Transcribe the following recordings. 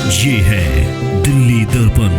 ये है दिल्ली दर्पण।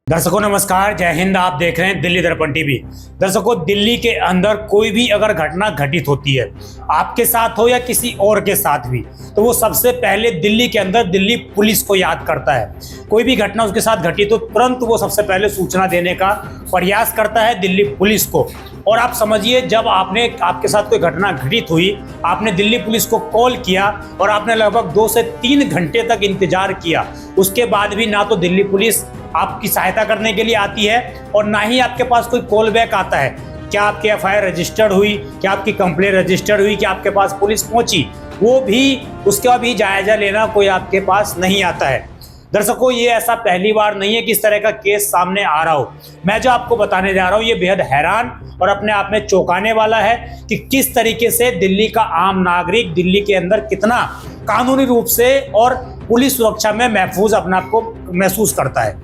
दर्शकों नमस्कार, जय हिंद। आप देख रहे हैं दिल्ली दर्पण टीवी। दर्शकों, दिल्ली के अंदर कोई भी अगर घटना घटित होती है, आपके साथ हो या किसी और के साथ भी, तो वो सबसे पहले दिल्ली के अंदर दिल्ली पुलिस को याद करता है। कोई भी घटना उसके साथ घटित हो, तुरंत वो सबसे पहले सूचना देने का प्रयास करता है दिल्ली पुलिस को। और आप समझिए, जब आपके साथ कोई घटना घटित हुई, आपने दिल्ली पुलिस को कॉल किया और आपने लगभग 2 से 3 घंटे तक इंतजार किया, उसके बाद भी ना तो दिल्ली पुलिस आपकी सहायता करने के लिए आती है और ना ही आपके पास कोई कॉल बैक आता है। क्या आपकी एफआईआर रजिस्टर्ड हुई, क्या आपकी कंप्लेंट रजिस्टर्ड हुई, क्या आपके पास पुलिस पहुंची, वो भी उसका भी जायजा लेना कोई आपके पास नहीं आता है। दर्शकों, ये ऐसा पहली बार नहीं है कि इस तरह का केस सामने आ रहा हो। मैं जो आपको बताने जा रहा हूँ, ये बेहद हैरान और अपने आप में चौंकाने वाला है कि किस तरीके से दिल्ली का आम नागरिक दिल्ली के अंदर कितना कानूनी रूप से और पुलिस सुरक्षा में महफूज अपने आप को महसूस करता है।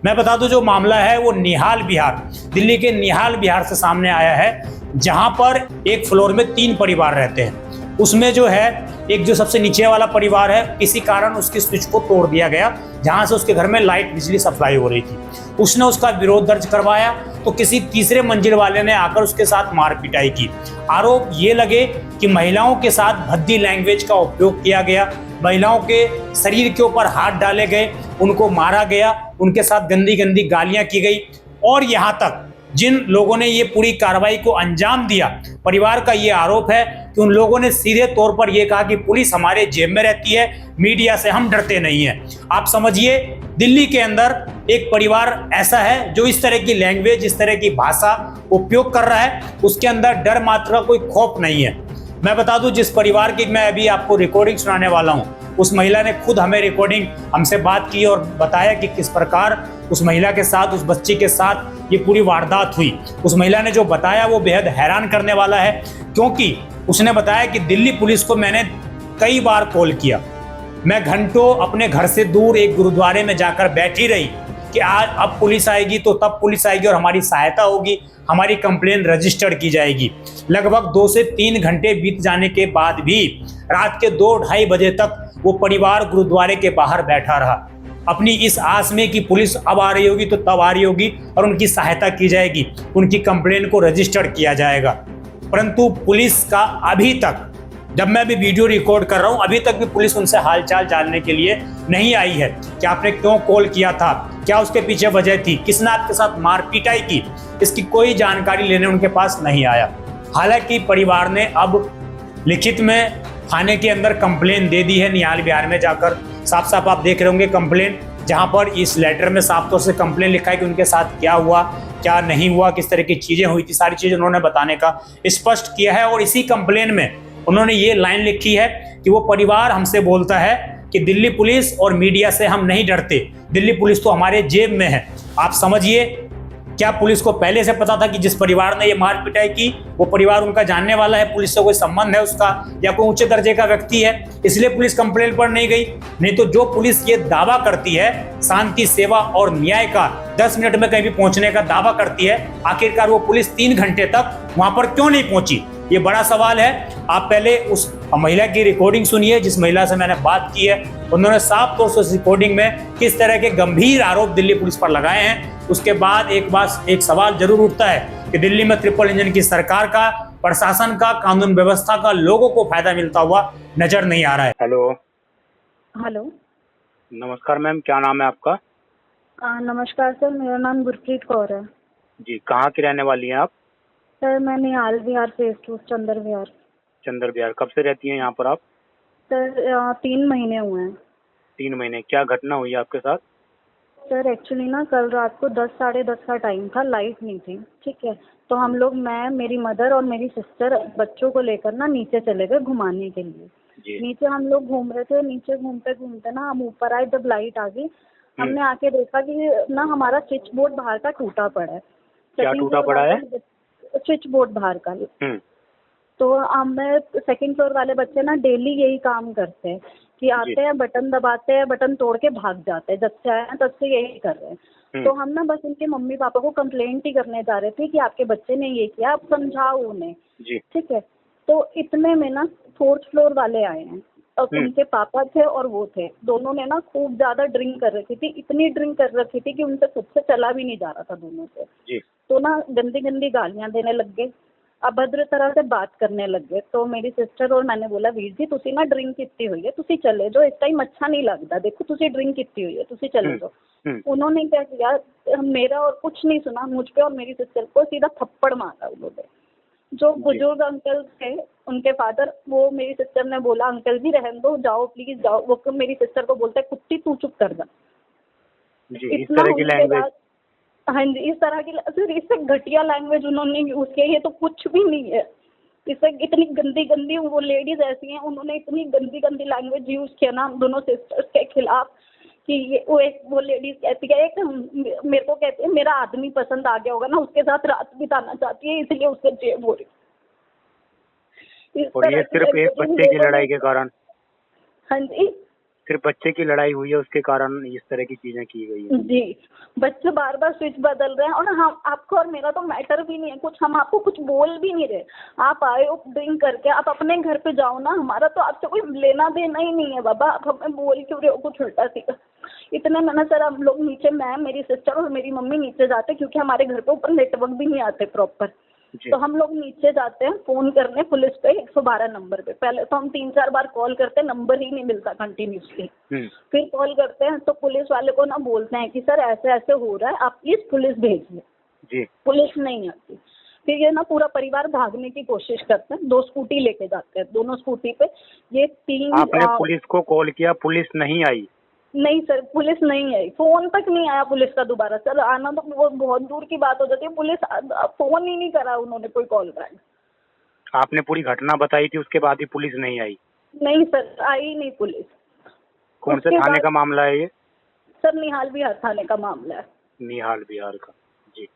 मैं बता दूं, जो मामला है वो निहाल विहार, दिल्ली के निहाल विहार से सामने आया है, जहां पर एक फ्लोर में 3 परिवार रहते हैं। उसमें जो है एक जो सबसे नीचे वाला परिवार है, किसी कारण उसकी स्विच को तोड़ दिया गया, जहां से उसके घर में लाइट बिजली सप्लाई हो रही थी। उसने उसका विरोध दर्ज करवाया तो किसी तीसरे मंजिल वाले ने आकर उसके साथ मार पिटाई की। आरोप ये लगे कि महिलाओं के साथ भद्दी लैंग्वेज का उपयोग किया गया, महिलाओं के शरीर के ऊपर हाथ डाले गए, उनको मारा गया, उनके साथ गंदी गंदी गालियां की गई। और यहाँ तक जिन लोगों ने ये पूरी कार्रवाई को अंजाम दिया, परिवार का ये आरोप है कि उन लोगों ने सीधे तौर पर यह कहा कि पुलिस हमारे जेब में रहती है, मीडिया से हम डरते नहीं हैं। आप समझिए, दिल्ली के अंदर एक परिवार ऐसा है जो इस तरह की लैंग्वेज, इस तरह की भाषा उपयोग कर रहा है, उसके अंदर डर मात्र का कोई खौफ नहीं है। मैं बता दूं, जिस परिवार की मैं अभी आपको रिकॉर्डिंग सुनाने वाला हूं, उस महिला ने खुद हमें रिकॉर्डिंग हमसे बात की और बताया कि किस प्रकार उस महिला के साथ, उस बच्ची के साथ ये पूरी वारदात हुई। उस महिला ने जो बताया वो बेहद हैरान करने वाला है, क्योंकि उसने बताया कि दिल्ली पुलिस को मैंने कई बार कॉल किया, मैं घंटों अपने घर से दूर एक गुरुद्वारे में जाकर बैठी रही कि आज अब पुलिस आएगी तो तब पुलिस आएगी और हमारी सहायता होगी, हमारी कंप्लेन रजिस्टर्ड की जाएगी। लगभग 2 से 3 घंटे बीत जाने के बाद भी रात के 2-2:30 बजे तक वो परिवार गुरुद्वारे के बाहर बैठा रहा, अपनी इस आस में कि पुलिस अब आ रही होगी तो तब आ रही होगी और उनकी सहायता की जाएगी, उनकी कंप्लेन को रजिस्टर्ड किया जाएगा। परंतु पुलिस का अभी तक, जब मैं अभी वीडियो रिकॉर्ड कर रहा हूं, अभी तक भी पुलिस उनसे हालचाल जानने के लिए नहीं आई है कि आपने क्यों कॉल किया था, क्या उसके पीछे वजह थी, किसने आपके साथ मार पिटाई की, इसकी कोई जानकारी लेने उनके पास नहीं आया। हालांकि परिवार ने अब लिखित में थाने के अंदर कंप्लेन दे दी है, निहाल विहार में जाकर। साफ साफ आप देख रहे होंगे कंप्लेन, जहां पर इस लेटर में साफ तौर से कंप्लेन लिखा है कि उनके साथ क्या हुआ, क्या नहीं हुआ, किस तरह की चीजें हुई थी, सारी चीजें उन्होंने बताने का स्पष्ट किया है। और इसी कंप्लेन में उन्होंने ये लाइन लिखी है कि वो परिवार हमसे बोलता है कि दिल्ली पुलिस और मीडिया से हम नहीं डरते, दिल्ली पुलिस तो हमारे जेब में है। आप समझिए, क्या पुलिस को पहले से पता था कि जिस परिवार ने ये मार पिटाई की वो परिवार उनका जानने वाला है, पुलिस से कोई संबंध है उसका, या कोई उच्च दर्जे का व्यक्ति है, इसलिए पुलिस कंप्लेंट पर नहीं गई? नहीं तो जो पुलिस ये दावा करती है शांति, सेवा और न्याय का, 10 मिनट में कहीं भी पहुंचने का दावा करती है, आखिरकार वो पुलिस 3 घंटे तक वहां पर क्यों नहीं पहुंची? ये बड़ा सवाल है। आप पहले उस महिला की रिकॉर्डिंग सुनिए, जिस महिला से मैंने बात की है। उन्होंने साफ तौर से उस रिकॉर्डिंग में किस तरह के गंभीर आरोप दिल्ली पुलिस पर लगाए हैं। उसके बाद एक सवाल जरूर उठता है कि दिल्ली में ट्रिपल इंजन की सरकार का, प्रशासन का, कानून व्यवस्था का लोगों को फायदा मिलता हुआ नजर नहीं आ रहा है। हेलो। हेलो। नमस्कार मैम, क्या नाम है आपका? नमस्कार सर, मेरा नाम गुरप्रीत कौर है। जी, कहाँ की रहने वाली हैं आप? सर मैं निहाल विहार फेज 2 चंदर विहार। चंदर विहार। कब से रहती हैं यहाँ पर आप? सर 3 महीने हुए हैं। 3 महीने। क्या घटना हुई आपके साथ? सर एक्चुअली ना, कल रात को 10 साढ़े 10 का टाइम था, लाइट नहीं थी, ठीक है। तो हम लोग, मैं, मेरी मदर और मेरी सिस्टर बच्चों को लेकर ना नीचे चले गए घुमाने के लिए। जी। नीचे हम लोग घूम रहे थे, नीचे घूमते घूमते ना हम ऊपर आए, जब लाइट आ गई हमने आके देखा कि ना हमारा स्विच बोर्ड बाहर का टूटा पड़ा है। क्या टूटा पड़ा है? स्विच बोर्ड बाहर का। तो हमें सेकंड फ्लोर वाले बच्चे ना डेली यही काम करते हैं कि आते हैं, बटन दबाते हैं, बटन तोड़ के भाग जाते हैं, जब से आए हैं तब से यही कर रहे हैं। तो हम ना बस उनके मम्मी पापा को कंप्लेंट ही करने जा रहे थे कि आपके बच्चे ने ये किया, आप समझाओ उन्हें, ठीक है। तो इतने में ना 4th फ्लोर वाले आए हैं। अब उनके पापा थे और वो थे, दोनों ने ना खूब ज्यादा ड्रिंक कर रखी थी, इतनी ड्रिंक कर रखी थी कि उनसे खुद से चला भी नहीं जा रहा था दोनों से। जी। तो ना गंदी गंदी गालियां देने लग गए, अभद्र तरह से बात करने लग गए। तो मेरी सिस्टर और मैंने बोला वीर जी तुसी ना ड्रिंक कितनी हुई है, तुसी चले जाओ, इस टाइम अच्छा नहीं लगता, देखो तुसी ड्रिंक कितनी हुई है, तुसी चले जाओ। उन्होंने क्या किया, मेरा और कुछ नहीं सुना, मुझ पे और मेरी सिस्टर को सीधा थप्पड़ मारा उन्होंने। जो बुजुर्ग अंकल थे उनके फादर, वो मेरी सिस्टर ने बोला अंकल जी रहने दो, जाओ प्लीज जाओ। वो मेरी सिस्टर को बोलते कुत्ती तू चुप कर जा। जी, इस तरह की लैंग्वेज। हाँ जी, इस तरह की, सिर्फ इससे घटिया लैंग्वेज उन्होंने यूज की है, ये तो कुछ भी नहीं है। इससे इतनी गंदी गंदी, वो लेडीज ऐसी हैं, उन्होंने इतनी गंदी गंदी लैंग्वेज यूज किया ना हम दोनों सिस्टर्स के खिलाफ कि ये वो लेडीज कहती है एक मेरे को कहती है मेरा आदमी पसंद आ गया होगा ना, उसके साथ रात बिताना चाहती है, इसलिए उससे जेब हो रही। और ये सिर्फ एक बच्चे की लड़ाई के कारण? हाँ जी, सिर्फ बच्चे की लड़ाई हुई है उसके कारण इस तरह की चीजें की गई है? जी, बच्चे बार बार स्विच बदल रहे हैं और हम आपको और मेरा तो मैटर भी नहीं है कुछ, हम आपको कुछ बोल भी नहीं रहे। आप आए हो ड्रिंक करके, आप अपने घर पे जाओ ना, हमारा तो आपसे कोई लेना देना ही नहीं है बाबा, आप हमें बोल क्यों रहे हो कुछ उल्टा सीधा। इतने मैंने सर हम लोग नीचे, मैं मेरी सिस्टर और मेरी मम्मी नीचे जाते क्योंकि हमारे घर पे ऊपर नेटवर्क भी नहीं आते प्रॉपर, तो हम लोग नीचे जाते हैं फोन करने पुलिस पे 112 नंबर पे। पहले तो हम 3-4 बार कॉल करते हैं, नंबर ही नहीं मिलता कंटिन्यूसली। फिर कॉल करते हैं तो पुलिस वाले को ना बोलते हैं कि सर ऐसे ऐसे हो रहा है, आप प्लीज पुलिस भेजिए। पुलिस नहीं आती। फिर ये ना पूरा परिवार भागने की कोशिश करते हैं, 2 स्कूटी लेके जाते हैं, दोनों स्कूटी पे ये 3। आपने पुलिस को कॉल किया, पुलिस नहीं आई? नहीं सर, पुलिस नहीं आई, फोन तक नहीं आया पुलिस का दोबारा। सर आना तो वो बहुत दूर की बात हो जाती है, पुलिस फोन ही नहीं करा उन्होंने कोई कॉल बैक। आपने पूरी घटना बताई थी, उसके बाद ही पुलिस नहीं आई? नहीं सर, आई नहीं पुलिस। कौन से थाने का मामला है ये? सर निहाल बिहार थाने का मामला है। निहाल बिहार का, जी।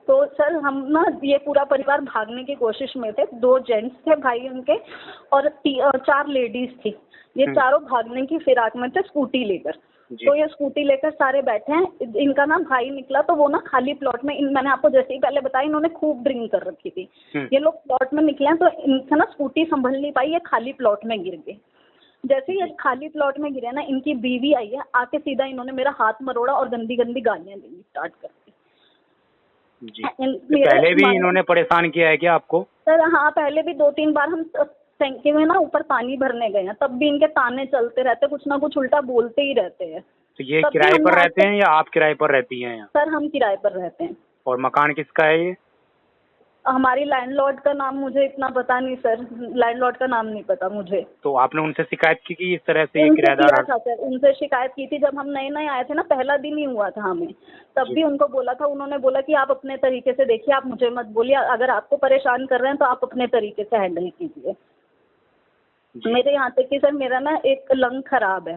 तो सर हम ना ये पूरा परिवार भागने की कोशिश में थे, 2 जेंट्स थे भाई उनके और 4 लेडीज थी। ये चारों भागने की फिराक में थे स्कूटी लेकर। तो ये स्कूटी लेकर सारे बैठे हैं, इनका ना भाई निकला तो वो ना खाली प्लॉट में, मैंने आपको जैसे ही पहले बताया इन्होंने खूब ड्रिंक कर रखी थी। ये लोग प्लॉट में निकले हैं तो इनसे ना स्कूटी संभल नहीं पाई, ये खाली प्लॉट में गिर गए। जैसे ही ये खाली प्लॉट में गिरे ना, इनकी बीवी आई है, आके सीधा इन्होंने मेरा हाथ मरोड़ा और गंदी गंदी गालियां देनी स्टार्ट कर दी। जी। पहले भी इन्होंने परेशान किया है क्या आपको? सर हाँ, पहले भी 2-3 बार हम टंकी में ना ऊपर पानी भरने गए हैं, तब भी इनके ताने चलते रहते, कुछ ना कुछ उल्टा बोलते ही रहते हैं। तो ये किराए पर रहते हैं या आप किराए पर रहती हैं यहाँ? सर हम किराए पर रहते हैं। और मकान किसका है ये? हमारी लैंडलॉर्ड का नाम मुझे इतना पता नहीं सर, लैंडलॉर्ड का नाम नहीं पता मुझे। तो आपने उनसे शिकायत की कि इस तरह से ये किराएदार? सर उनसे शिकायत की थी, जब हम नए नए आए थे ना, पहला दिन ही हुआ था हमें, तब भी उनको बोला था। उन्होंने बोला कि आप अपने तरीके से देखिए, आप मुझे मत बोलिए, अगर आपको परेशान कर रहे हैं तो आप अपने तरीके से हैंडल कीजिए। मेरे यहाँ तक कि सर मेरा ना एक लंग खराब है,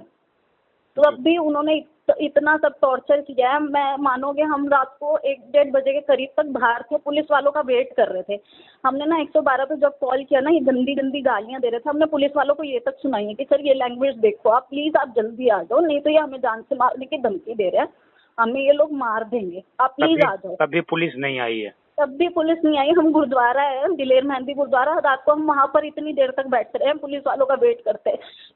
तो अब भी उन्होंने इतना सब टॉर्चर किया है। मैं मानोगे, हम रात को 1-1:30 बजे के करीब तक बाहर थे, पुलिस वालों का वेट कर रहे थे। हमने ना 112 पे जब कॉल किया ना, ये गंदी गंदी गालियां दे रहे थे, हमने पुलिस वालों को ये तक सुनाई है कि सर ये लैंग्वेज देखो आप, प्लीज आप जल्दी आ जाओ, नहीं तो ये हमें जान से मारने की धमकी दे रहे हैं, हमें ये लोग मार देंगे, आप प्लीज आ जाओ। तब भी पुलिस नहीं आई है? तब भी पुलिस नहीं आई। हम गुरुद्वारा है, दिलेर मेहंदी गुरुद्वारा, रात को हम वहाँ पर इतनी देर तक बैठते रहे, पुलिस वालों का वेट करते,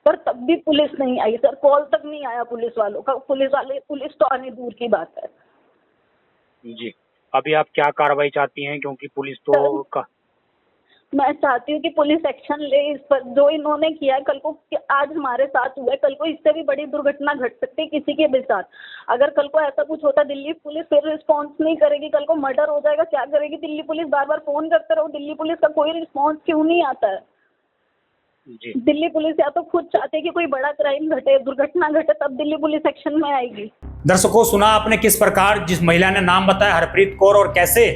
पर तब भी पुलिस नहीं आई सर, कॉल तक नहीं आया पुलिस वालों का। पुलिस तो आने दूर की बात है। जी, अभी आप क्या कार्रवाई चाहती हैं, क्योंकि पुलिस तो मैं चाहती हूँ कि पुलिस एक्शन ले इस पर, जो इन्होंने किया है। कल को आज हमारे साथ हुआ है, कल को इससे भी बड़ी दुर्घटना घट सकती है किसी के भी साथ। अगर कल को ऐसा कुछ होता, दिल्ली पुलिस फिर रिस्पॉन्स नहीं करेगी, कल को मर्डर हो जाएगा, क्या करेगी दिल्ली पुलिस? बार बार फोन करते रहो, दिल्ली पुलिस का कोई रिस्पॉन्स क्यों नहीं आता है? जी। दिल्ली पुलिस या तो खुद चाहते है कि कोई बड़ा क्राइम घटे, दुर्घटना घटे, तब दिल्ली पुलिस एक्शन में आएगी। दर्शकों, सुना आपने किस प्रकार जिस महिला ने नाम बताया हरप्रीत कौर, और कैसे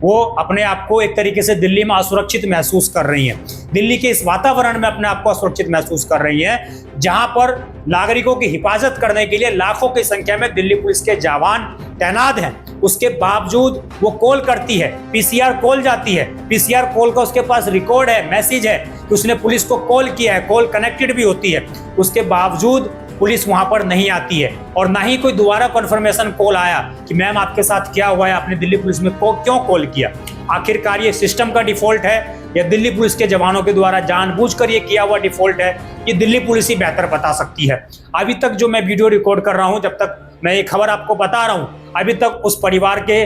वो अपने आप को एक तरीके से दिल्ली में असुरक्षित महसूस कर रही हैं। दिल्ली के इस वातावरण में अपने आप को असुरक्षित महसूस कर रही हैं, जहां पर नागरिकों की हिफाजत करने के लिए लाखों की संख्या में दिल्ली पुलिस के जवान तैनात हैं। उसके बावजूद वो कॉल करती है, पीसीआर कॉल जाती है, पीसीआर कॉल का उसके पास रिकॉर्ड है, मैसेज है कि उसने पुलिस को कॉल किया है, कॉल कनेक्टेड भी होती है। उसके बावजूद पुलिस वहां पर नहीं आती है, और ना ही कोई दोबारा कन्फर्मेशन कॉल आया कि मैम आपके साथ क्या हुआ है, आपने दिल्ली पुलिस में क्यों कॉल किया। आखिरकार ये सिस्टम का डिफॉल्ट है, या दिल्ली पुलिस के जवानों के द्वारा जानबूझकर ये किया हुआ डिफॉल्ट है, ये दिल्ली पुलिस ही बेहतर बता सकती है। अभी तक जो मैं वीडियो रिकॉर्ड कर रहा हूं, जब तक मैं ये खबर आपको बता रहा हूं, अभी तक उस परिवार के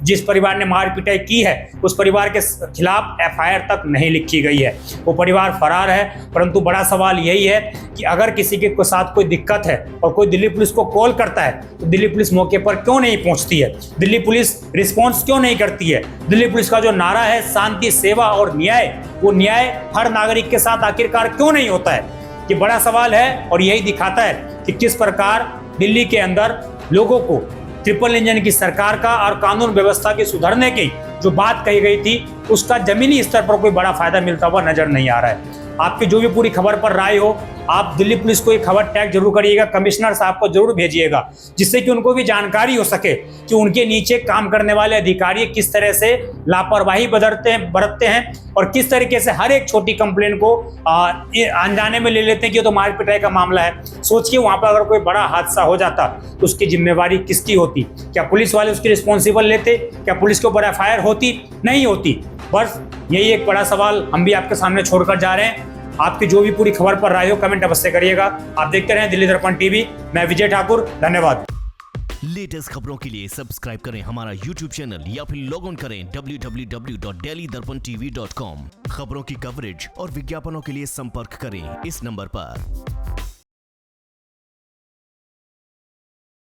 जिस परिवार ने मार पिटाई की है उस परिवार के खिलाफ एफआईआर तक नहीं लिखी गई है। वो परिवार फरार है। परंतु बड़ा सवाल यही है कि अगर किसी के साथ कोई दिक्कत है और कोई दिल्ली पुलिस को कॉल करता है तो दिल्ली पुलिस मौके पर क्यों नहीं पहुंचती है, दिल्ली पुलिस रिस्पॉन्स क्यों नहीं करती है। दिल्ली पुलिस का जो नारा है शांति, सेवा और न्याय, वो न्याय हर नागरिक के साथ आखिरकार क्यों नहीं होता है, ये बड़ा सवाल है। और यही दिखाता है कि किस प्रकार दिल्ली के अंदर लोगों को ट्रिपल इंजन की सरकार का और कानून व्यवस्था की सुधरने की जो बात कही गई थी उसका जमीनी स्तर पर कोई बड़ा फायदा मिलता हुआ नजर नहीं आ रहा है। आपकी जो भी पूरी खबर पर राय हो, आप दिल्ली पुलिस को ये खबर टैग जरूर करिएगा, कमिश्नर साहब को जरूर भेजिएगा, जिससे कि उनको भी जानकारी हो सके कि उनके नीचे काम करने वाले अधिकारी किस तरह से लापरवाही बरतते हैं और किस तरीके से हर एक छोटी कंप्लेन को अनजाने में ले लेते हैं कि ये तो मार पिटाई का मामला है। सोचिए वहां पर अगर कोई बड़ा हादसा हो जाता तो उसकी जिम्मेवारी किसकी होती? क्या पुलिस वाले उसकी रिस्पॉन्सिबल लेते? क्या पुलिस के ऊपर एफआईआर होती? नहीं होती। बस यही एक बड़ा सवाल हम भी आपके सामने छोड़कर जा रहे हैं। आपकी जो भी पूरी खबर पर राय हो कमेंट अवश्य करिएगा। आप देखते रहें दिल्ली दर्पण टीवी। मैं विजय ठाकुर, धन्यवाद। लेटेस्ट खबरों के लिए सब्सक्राइब करें हमारा YouTube चैनल या फिर लॉग ऑन करें www.delhidarpantv.com। खबरों की कवरेज और विज्ञापनों के लिए संपर्क करें इस नंबर पर।